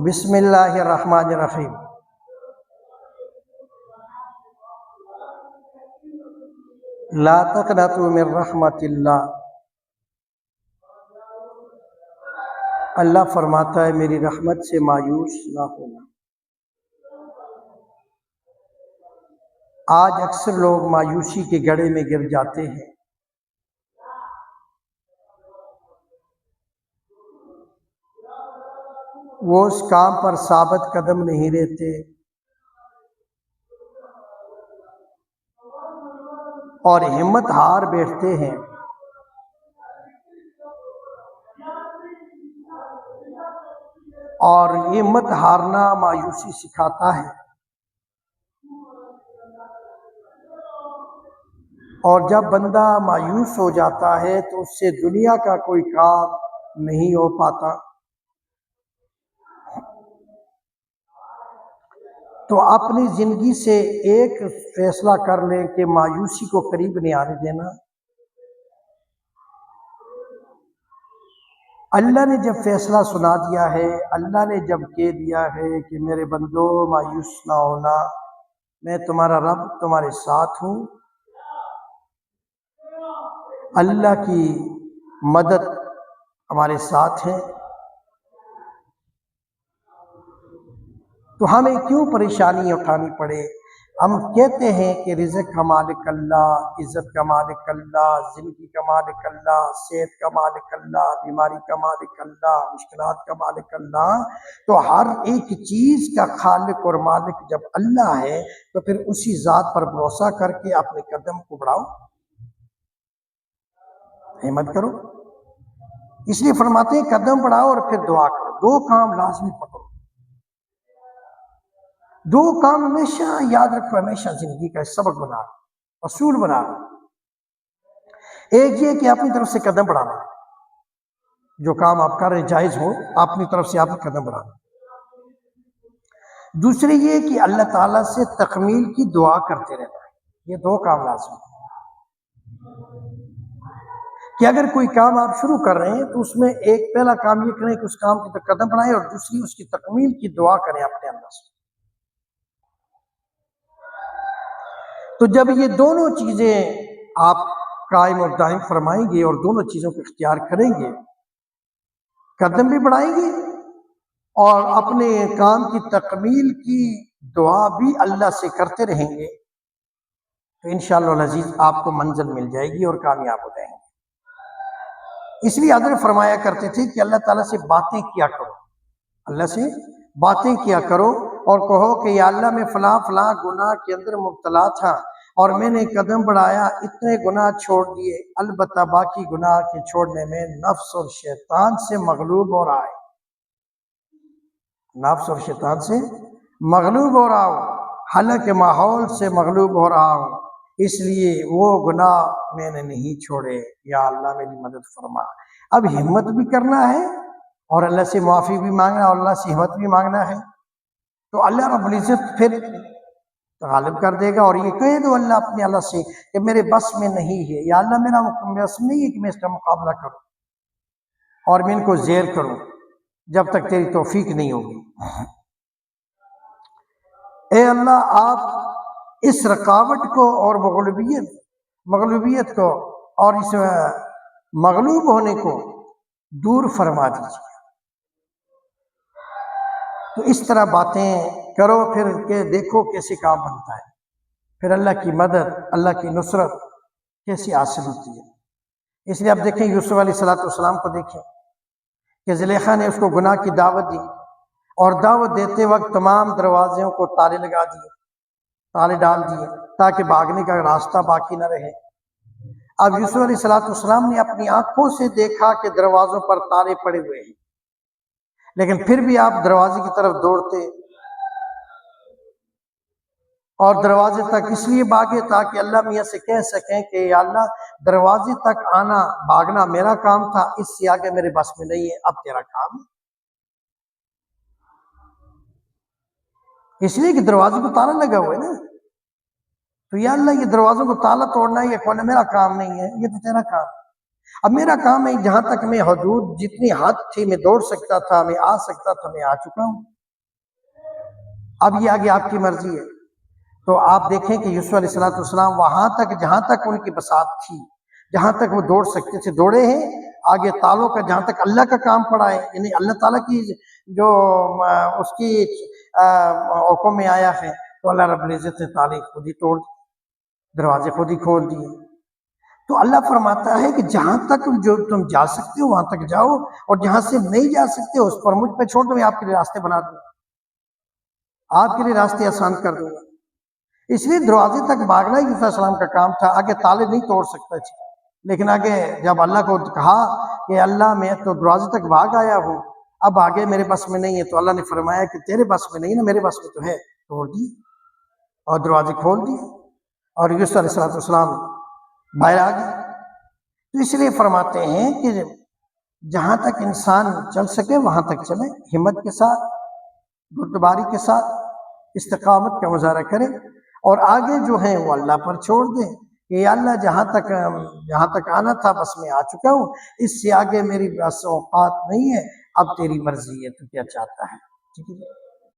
بسم اللہ الرحمن الرحیم۔ لا تقنطوا من رحمت اللہ۔ اللہ فرماتا ہے میری رحمت سے مایوس نہ ہونا۔ آج اکثر لوگ مایوسی کے گڑھے میں گر جاتے ہیں۔ وہ اس کام پر ثابت قدم نہیں رہتے اور ہمت ہار بیٹھتے ہیں۔ اور یہ ہمت ہارنا مایوسی سکھاتا ہے، اور جب بندہ مایوس ہو جاتا ہے تو اس سے دنیا کا کوئی کام نہیں ہو پاتا۔ تو اپنی زندگی سے ایک فیصلہ کر لیں کہ مایوسی کو قریب نہیں آنے دینا۔ اللہ نے جب فیصلہ سنا دیا ہے، اللہ نے جب کہہ دیا ہے کہ میرے بندو مایوس نہ ہونا، میں تمہارا رب تمہارے ساتھ ہوں، اللہ کی مدد ہمارے ساتھ ہے، تو ہمیں کیوں پریشانی اٹھانی پڑے؟ ہم کہتے ہیں کہ رزق کا مالک اللہ، عزت کا مالک اللہ، زندگی کا مالک اللہ، صحت کا مالک اللہ، بیماری کا مالک اللہ، مشکلات کا مالک اللہ۔ تو ہر ایک چیز کا خالق اور مالک جب اللہ ہے تو پھر اسی ذات پر بھروسہ کر کے اپنے قدم کو بڑھاؤ، ہمت کرو۔ اس لیے فرماتے ہیں قدم بڑھاؤ اور پھر دعا کرو۔ دو کام لازمی پکڑو، دو کام ہمیشہ یاد رکھو، ہمیشہ زندگی کا سبق بنا لو، اصول بنا لو۔ ایک یہ کہ اپنی طرف سے قدم بڑھانا، جو کام آپ کر رہے ہیں جائز ہو، اپنی طرف سے آپ قدم بڑھانا۔ دوسری یہ کہ اللہ تعالیٰ سے تکمیل کی دعا کرتے رہنا ہے۔ یہ دو کام لازمی ہے کہ اگر کوئی کام آپ شروع کر رہے ہیں تو اس میں ایک پہلا کام یہ کریں کہ اس کام کی قدم بڑھائیں، اور دوسری اس کی تکمیل کی دعا کریں اپنے اللہ سے۔ تو جب یہ دونوں چیزیں آپ قائم اور دائم فرمائیں گے اور دونوں چیزوں کو اختیار کریں گے، قدم بھی بڑھائیں گے اور اپنے کام کی تکمیل کی دعا بھی اللہ سے کرتے رہیں گے، تو انشاءاللہ العزیز آپ کو منزل مل جائے گی اور کامیاب ہو جائیں گے۔ اس لیے حضرت فرمایا کرتے تھے کہ اللہ تعالیٰ سے باتیں کیا کرو، اللہ سے باتیں کیا کرو اور کہو کہ یا اللہ میں فلاں فلاں گناہ کے اندر مبتلا تھا اور میں نے قدم بڑھایا، اتنے گناہ چھوڑ دیے، البتہ باقی گناہ کے چھوڑنے میں نفس اور شیطان سے مغلوب ہو رہا ہے، نفس اور شیطان سے مغلوب ہو رہا ہوں، حالانکہ ماحول سے مغلوب ہو رہا ہوں، اس لیے وہ گناہ میں نے نہیں چھوڑے، یا اللہ میری مدد فرما۔ اب ہمت بھی کرنا ہے اور اللہ سے معافی بھی مانگنا اور اللہ سے ہمت بھی مانگنا ہے، تو اللہ رب العزت پھر غالب کر دے گا۔ اور یہ کہہ دو اللہ سے کہ میرے بس میں نہیں ہے، یا اللہ میرا بس نہیں ہے کہ میں اس کا مقابلہ کروں اور میں ان کو زیر کروں جب تک تیری توفیق نہیں ہوگی۔ اے اللہ آپ اس رکاوٹ کو اور مغلوبیت کو اور اس مغلوب ہونے کو دور فرما دیجیے۔ تو اس طرح باتیں کرو، پھر کہ دیکھو کیسے کام بنتا ہے، پھر اللہ کی مدد، اللہ کی نصرت کیسے حاصل ہوتی ہے۔ اس لیے آپ دیکھیں یوسف علیہ السلام کو دیکھیں کہ زلیخا نے اس کو گناہ کی دعوت دی، اور دعوت دیتے وقت تمام دروازوں کو تالے لگا دیے، تالے ڈال دیے تاکہ بھاگنے کا راستہ باقی نہ رہے۔ اب یوسف علیہ السلام نے اپنی آنکھوں سے دیکھا کہ دروازوں پر تالے پڑے ہوئے ہیں، لیکن پھر بھی آپ دروازے کی طرف دوڑتے اور دروازے تک اس لیے بھاگے تاکہ اللہ میاں سے کہہ سکیں کہ یا اللہ دروازے تک آنا بھاگنا میرا کام تھا، اس سے آگے میرے بس میں نہیں ہے، اب تیرا کام ہے۔ اس لیے کہ دروازے کو تالا لگا ہوا ہے نا، تو یا اللہ یہ دروازوں کو تالا توڑنا یہ کھولنا میرا کام نہیں ہے، یہ تو تیرا کام ہے۔ اب میرا کام ہے جہاں تک میں حدود جتنی حد تھی میں دوڑ سکتا تھا، میں آ سکتا تھا، میں آ چکا ہوں، اب یہ آگے آپ کی مرضی ہے۔ تو آپ دیکھیں کہ یوسف علیہ السلام وہاں تک جہاں تک ان کی بساط تھی، جہاں تک وہ دوڑ سکتے تھے دوڑے ہیں، آگے تالوں کا جہاں تک اللہ کا کام پڑا ہے، یعنی اللہ تعالیٰ کی جو اس کی حکم میں آیا ہے، تو اللہ رب العزت نے تالے خود ہی توڑ دی، دروازے خود ہی کھول دیے۔ تو اللہ فرماتا ہے کہ جہاں تک جو تم جا سکتے ہو وہاں تک جاؤ، اور جہاں سے نہیں جا سکتے اس پر مجھ پہ چھوڑ دو، میں آپ کے لیے راستے بنا دوں گا، آپ کے لیے راستے آسان کر دوں گا۔ اس لیے دروازے تک بھاگنا یوسف علیہ السلام کا کام تھا، آگے تالے نہیں توڑ سکتا تھا، لیکن آگے جب اللہ کو کہا کہ اللہ میں تو دروازے تک بھاگ آیا ہوں، اب آگے میرے بس میں نہیں ہے، تو اللہ نے فرمایا کہ تیرے بس میں نہیں نا، میرے بس میں تو ہے، توڑ دیے اور دروازے کھول دیے، اور یوسف علیہ السلام باہر آ گئے۔ تو اس لیے فرماتے ہیں کہ جہاں تک انسان چل سکے وہاں تک چلے، ہمت کے ساتھ، بردباری کے ساتھ، استقامت کا مظاہرہ کرے، اور آگے جو ہیں وہ اللہ پر چھوڑ دیں کہ یا اللہ جہاں تک آنا تھا بس میں آ چکا ہوں، اس سے آگے میری بس اوقات نہیں ہے، اب تیری مرضی ہے، تو کیا چاہتا ہے، ٹھیک ہے۔